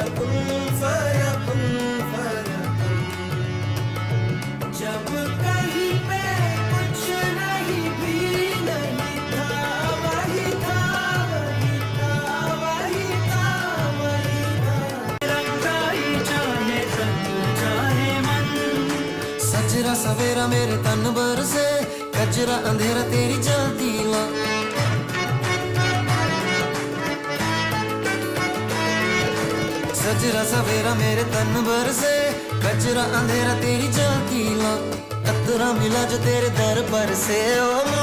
फयकुन जब कहीं पे कुछ नहीं भी नहीं था वही था वही था वही था वही था रंगाई जाने तन चाहे मन सजरा सवेरा मेरे तन बरसे कचरा अंधेरा तेरी जलती ला सजरा सवेरा मेरे तन बरसे कचरा अंधेरा तेरी जलती ला कतरा मिला जो तेरे दर पर से ओ